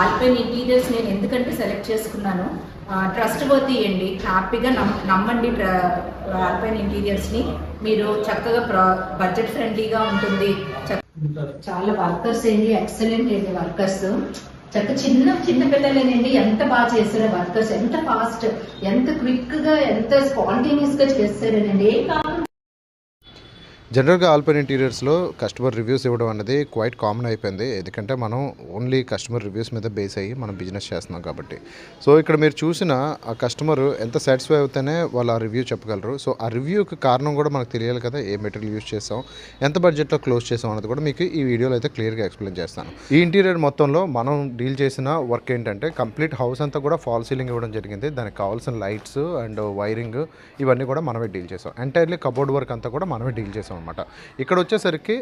Alpine interiors నేను ఎందుకంటే select చేసుకున్నాను, ట్రస్ట్ వర్తీ అండి, హ్యాపీగా నమ్మండి ఆల్పైన్ ఇంటీరియర్స్ని. మీరు చక్కగా బడ్జెట్ ఫ్రెండ్లీగా ఉంటుంది. చాలా వర్కర్స్ ఏంటి, ఎక్సలెంట్ ఏంటి వర్కర్స్. చిన్న చిన్న పిల్లలేనండి ఎంత బాగా చేశారో వర్కర్స్, ఎంత ఫాస్ట్, ఎంత క్విక్ గా, ఎంత స్పాంటేనియస్ గా చేస్తారేనండి. ఏం కాదు. జనరల్గా ఆల్పైన్ ఇంటీరియర్స్లో కస్టమర్ రివ్యూస్ ఇవ్వడం అనేది క్వైట్ కామన్ అయిపోయింది. ఎందుకంటే మనం ఓన్లీ కస్టమర్ రివ్యూస్ మీద బేస్ అయ్యి మనం బిజినెస్ చేస్తున్నాం కాబట్టి. సో ఇక్కడ మీరు చూసిన ఆ కస్టమర్ ఎంత సాటిస్ఫై అవుతేనే వాళ్ళు ఆ రివ్యూ చెప్పగలరు. సో ఆ రివ్యూకి కారణం కూడా మనకు తెలియాలి కదా, ఏ మెటీరియల్ యూస్ చేసాం, ఎంత బడ్జెట్లో క్లోజ్ చేసాం అన్నది కూడా మీకు ఈ వీడియోలో అయితే క్లియర్గా ఎక్స్ప్లెయిన్ చేస్తాను. ఈ ఇంటీరియర్ మొత్తంలో మనం డీల్ చేసిన వర్క్ ఏంటంటే కంప్లీట్ హౌస్ అంతా కూడా ఫాల్ సీలింగ్ ఇవ్వడం జరిగింది. దానికి కావాల్సిన లైట్స్ అండ్ వైరింగ్ ఇవన్నీ కూడా మనమే డీల్ చేసాం. ఎంటైర్లీ కబోర్డ్ వర్క్ అంతా కూడా మనమే డీల్ చేసాం అనమాట. ఇక్కడ వచ్చేసరికి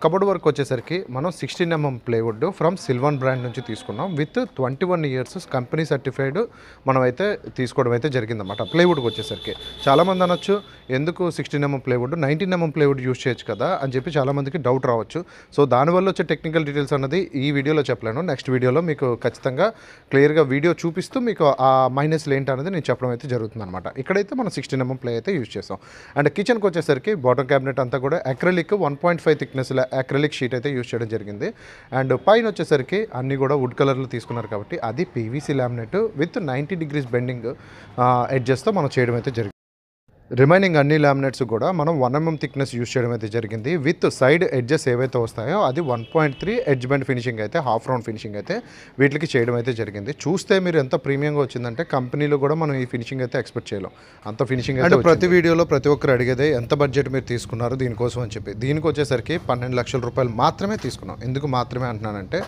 కబోర్డ్ వర్క్ వచ్చేసరికి మనం 16mm plywood from Sylvan brand నుంచి తీసుకున్నాం. విత్ 21 years కంపెనీ సర్టిఫైడ్ మనం అయితే తీసుకోవడం అయితే జరిగిందన్నమాట. ప్లేవుడ్కి వచ్చేసరికి చాలామంది అనొచ్చు, ఎందుకు 16mm plywood, 19mm plywood use చేయొచ్చు కదా అని చెప్పి చాలామందికి డౌట్ రావచ్చు. సో దానివల్ల వచ్చే టెక్నికల్ డీటెయిల్స్ అన్నది ఈ వీడియోలో చెప్పలేను. నెక్స్ట్ వీడియోలో మీకు ఖచ్చితంగా క్లియర్గా వీడియో చూపిస్తూ మీకు ఆ మైనస్లు ఏంటి అనేది నేను చెప్పడం అయితే జరుగుతుంది అనమాట. ఇక్కడైతే మనం 16mm ప్లే అయితే యూస్ చేస్తాం. అండ్ కిచెన్కి వచ్చేసరికి బాటమ్ క్యాబినెట్ అంతా కూడా అక్రిలిక్ 1.5 థిక్నెస్ అక్రిలిక్ షీట్ అయితే యూస్ చేయడం జరిగింది. అండ్ పైన వచ్చేసరికి అన్నీ కూడా వుడ్ కలర్లో తీసుకున్నారు కాబట్టి అది PVC laminate with 90 degrees bending ఎడ్జెస్తో మనం చేయడం అయితే జరిగింది. రిమైనింగ్ అన్ని లామినేట్స్ కూడా మనం 1mm థిక్నెస్ యూస్ చేయడం అయితే జరిగింది. విత్ సైడ్ ఎడ్జెస్ ఏవైతే వస్తాయో అది 1.3 ఎడ్జ్ బెండ్ ఫినిషింగ్ అయితే, హాఫ్ రౌండ్ ఫినిషింగ్ అయితే వీటికి చేయడం అయితే జరిగింది. చూస్తే మీరు ఎంత ప్రీమియంగా వచ్చిందంటే కంపెనీలో కూడా మనం ఈ ఫినిషింగ్ అయితే ఎక్స్పెక్ట్ చేయలేం, అంత ఫినిషింగ్ అయితే. ప్రతి వీడియోలో ప్రతి ఒక్కరు అడిగేదే ఎంత బడ్జెట్ మీరు తీసుకున్నారు దీనికోసం అని చెప్పి. దీనికి వచ్చేసరికి 12 లక్షల రూపాయలు మాత్రమే తీసుకున్నాం. ఎందుకు మాత్రమే అంటున్నానంటే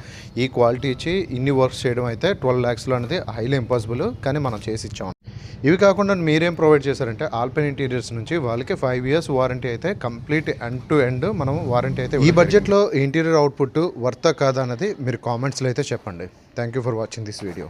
ఈ క్వాలిటీ ఇచ్చి ఇన్ని వర్క్స్ చేయడం అయితే 12 lakhs అనేది హైలీ ఇంపాసిబుల్, కానీ మనం చేసి ఇచ్చాం. ఇవి కాకుండా మీరేం ప్రొవైడ్ చేశారంటే ఆల్పైన్ ఇంటీరియర్స్ నుంచి వాళ్ళకి 5 years వారంటీ అయితే కంప్లీట్ ఎండ్ టు ఎండ్ మనం వారంటీ అయితే. ఈ బడ్జెట్లో ఇంటీరియర్ అవుట్పుట్ వర్తా కాదా అన్నది మీరు కామెంట్స్లో అయితే చెప్పండి. Thank you for watching this video.